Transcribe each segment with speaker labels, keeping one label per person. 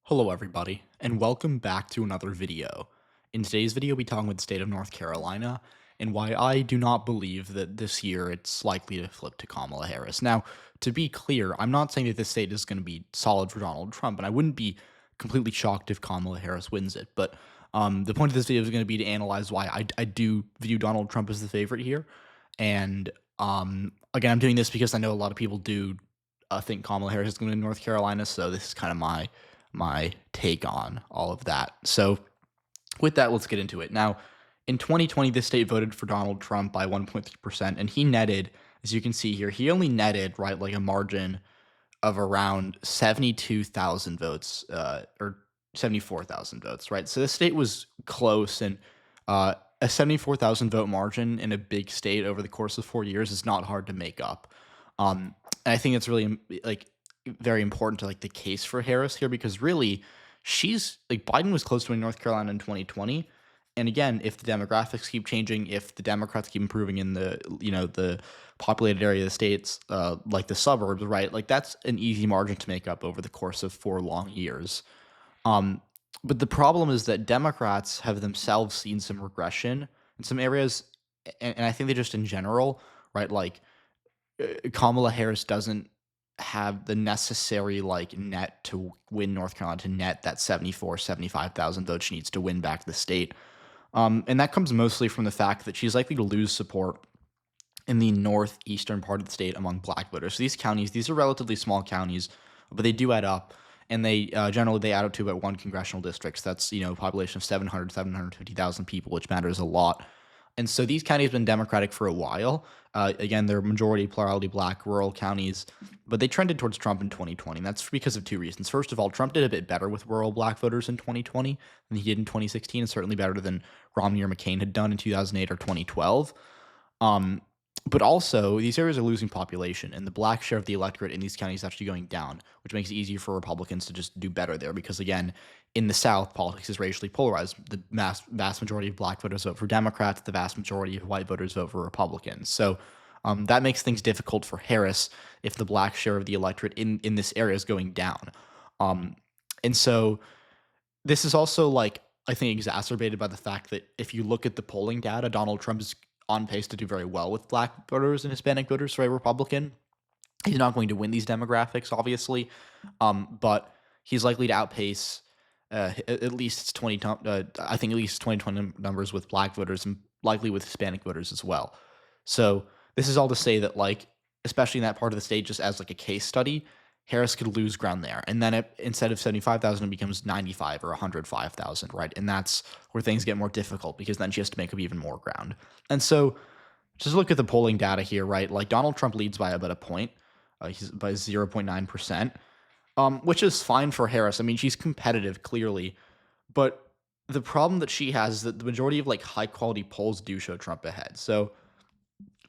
Speaker 1: Hello everybody, and welcome back to another video. In today's video, we'll be talking about the state of North Carolina and why I do not believe that this year it's likely to flip to Kamala Harris. Now, to be clear, I'm not saying that this state is going to be solid for Donald Trump, and I wouldn't be completely shocked if Kamala Harris wins it, but the point of this video is going to be to analyze why I do view Donald Trump as the favorite here. And again, I'm doing this because I know a lot of people do think Kamala Harris is going to win North Carolina, so this is kind of my take on all of that. So with that, let's get into it. Now, in 2020, this state voted for Donald Trump by 1.3%, and he netted, as you can see here, he only netted, right, like a margin of around 72,000 votes, or 74,000 votes, right? So the state was close, and a 74,000 vote margin in a big state over the course of 4 years is not hard to make up. And I think it's really very important to the case for Harris here, because really she's Biden was close to winning North Carolina in 2020. And again, if the demographics keep changing, if the Democrats keep improving in the populated area of the states, like the suburbs, right? That's an easy margin to make up over the course of 4 long years. But the problem is that Democrats have themselves seen some regression in some areas, and I think they just in general, right? Kamala Harris doesn't have the necessary net to win North Carolina, to net that 75,000 votes she needs to win back the state. And that comes mostly from the fact that she's likely to lose support in the northeastern part of the state among black voters. So these are relatively small counties, but they do add up. And they generally they add up to about 1 congressional district. So that's, a population of 750,000 people, which matters a lot. And so these counties have been Democratic for a while. Again, they're majority plurality black rural counties, but they trended towards Trump in 2020. And that's because of 2 reasons. First of all, Trump did a bit better with rural black voters in 2020 than he did in 2016, and certainly better than Romney or McCain had done in 2008 or 2012. But also, these areas are losing population, and the black share of the electorate in these counties is actually going down, which makes it easier for Republicans to just do better there. Because again, in the South, politics is racially polarized. The vast majority of black voters vote for Democrats. The vast majority of white voters vote for Republicans. So that makes things difficult for Harris if the black share of the electorate in this area is going down. And so this is also I think exacerbated by the fact that if you look at the polling data, Donald Trump is on pace to do very well with black voters and Hispanic voters for a Republican. He's not going to win these demographics, obviously, but he's likely to outpace at least 2020 numbers with black voters, and likely with Hispanic voters as well. So this is all to say that, especially in that part of the state, just as a case study, Harris could lose ground there. And then instead of 75,000, it becomes 95 or 105,000, right? And that's where things get more difficult, because then she has to make up even more ground. And so just look at the polling data here, right? Donald Trump leads by about a point. He's by 0.9%, which is fine for Harris. I mean, she's competitive, clearly. But the problem that she has is that the majority of high-quality polls do show Trump ahead. So,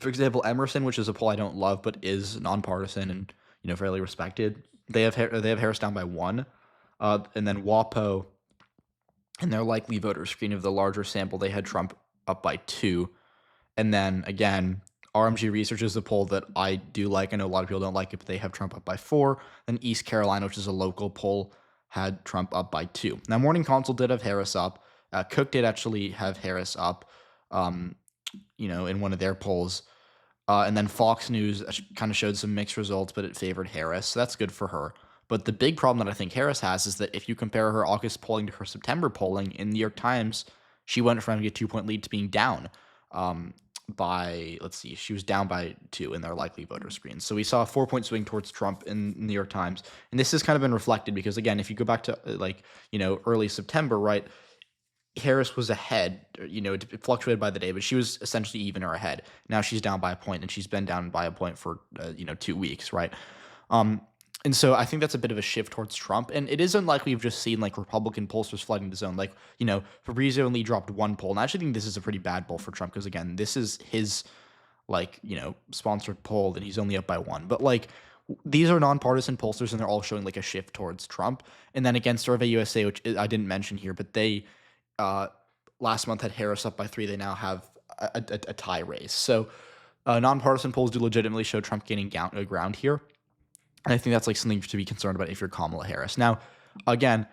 Speaker 1: for example, Emerson, which is a poll I don't love but is nonpartisan and fairly respected, they have Harris down by 1, and then WAPO, in their likely voter screen of the larger sample, they had Trump up by 2, and then again, RMG Research is a poll that I do like. I know a lot of people don't like it, but they have Trump up by 4. Then East Carolina, which is a local poll, had Trump up by 2. Now, Morning Consult did have Harris up. Cook did actually have Harris up, in one of their polls. And then Fox News kind of showed some mixed results, but it favored Harris. So that's good for her. But the big problem that I think Harris has is that if you compare her August polling to her September polling in the New York Times, she went from having a 2-point lead to being down she was down by 2 in their likely voter screen. So we saw a 4-point swing towards Trump in the New York Times. And this has kind of been reflected because, again, if you go back to early September, right, Harris was ahead, it fluctuated by the day, but she was essentially even or ahead. Now she's down by a point, and she's been down by a point for, 2 weeks, right? And so I think that's a bit of a shift towards Trump, and it is unlikely we've just seen Republican pollsters flooding the zone. Fabrizio and Lee dropped 1 poll, and I actually think this is a pretty bad poll for Trump because, again, this is his, sponsored poll, and he's only up by 1. But, these are nonpartisan pollsters, and they're all showing, a shift towards Trump. And then, again, Survey USA, which I didn't mention here, but they last month had Harris up by 3. They now have a tie race. So nonpartisan polls do legitimately show Trump gaining ground here. And I think that's something to be concerned about if you're Kamala Harris. Now, again,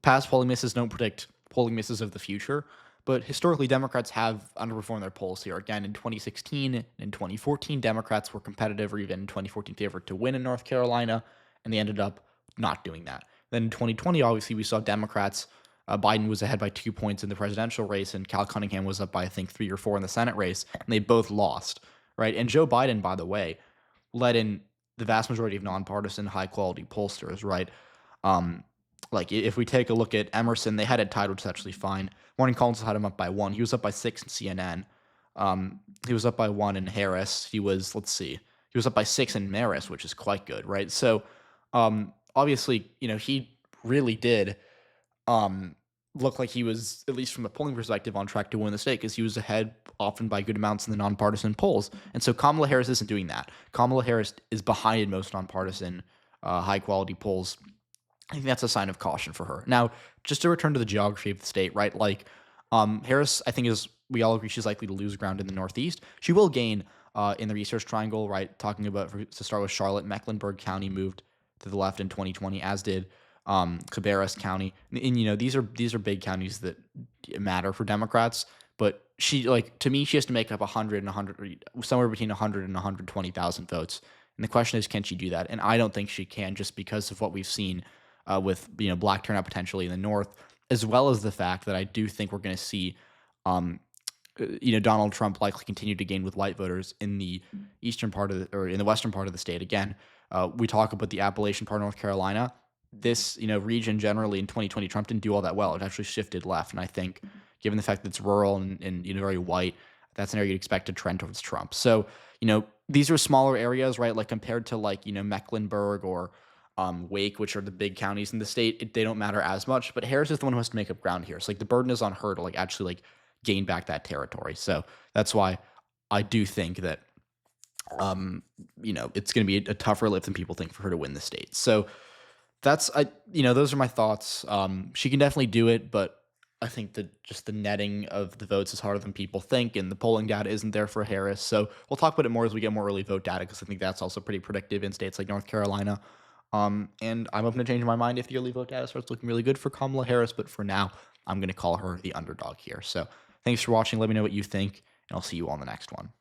Speaker 1: past polling misses don't predict polling misses of the future, but historically, Democrats have underperformed their polls here. Again, in 2016 and 2014, Democrats were competitive or even in 2014 favored to win in North Carolina, and they ended up not doing that. Then in 2020, obviously, we saw Democrats. Biden was ahead by 2 points in the presidential race, and Cal Cunningham was up by, I think, 3 or 4 in the Senate race, and they both lost, right? And Joe Biden, by the way, led in the vast majority of nonpartisan, high-quality pollsters, right? Um, like if we take a look at Emerson, they had it tied, which is actually fine. Morning Collins had him up by 1. He was up by 6 in CNN. He was up by 1 in Harris. He was, let's see, he was up by 6 in Maris, which is quite good, right? So obviously, he really did look like he was, at least from a polling perspective, on track to win the state because he was ahead often by good amounts in the nonpartisan polls. And so Kamala Harris isn't doing that. Kamala Harris is behind in most nonpartisan, high-quality polls. I think that's a sign of caution for her. Now, just to return to the geography of the state, right? Like, Harris, I think we all agree she's likely to lose ground in the Northeast. She will gain in the Research Triangle, right? Talking about, to start with Charlotte, Mecklenburg County moved to the left in 2020, as did Cabarrus County. And these are big counties that matter for Democrats. But to me, she has to make up 100 and 100, somewhere between 100 and 120,000 votes. And the question is, can she do that? And I don't think she can, just because of what we've seen with black turnout potentially in the North, as well as the fact that I do think we're going to see Donald Trump likely continue to gain with white voters in the eastern part or in the western part of the state. Again, we talk about the Appalachian part of North Carolina. This region generally in 2020, Trump didn't do all that well. It actually shifted left, and I think given the fact that it's rural and very white, that's an area you'd expect to trend towards Trump. So these are smaller areas, right? Like compared to Mecklenburg or Wake, which are the big counties in the state, they don't matter as much. But Harris is the one who has to make up ground here. So the burden is on her to actually gain back that territory. So that's why I do think that it's going to be a tougher lift than people think for her to win the state. So those are my thoughts. She can definitely do it, but I think that just the netting of the votes is harder than people think, and the polling data isn't there for Harris. So we'll talk about it more as we get more early vote data, because I think that's also pretty predictive in states like North Carolina. And I'm open to changing my mind if the early vote data starts looking really good for Kamala Harris, but for now, I'm going to call her the underdog here. So thanks for watching. Let me know what you think, and I'll see you on the next one.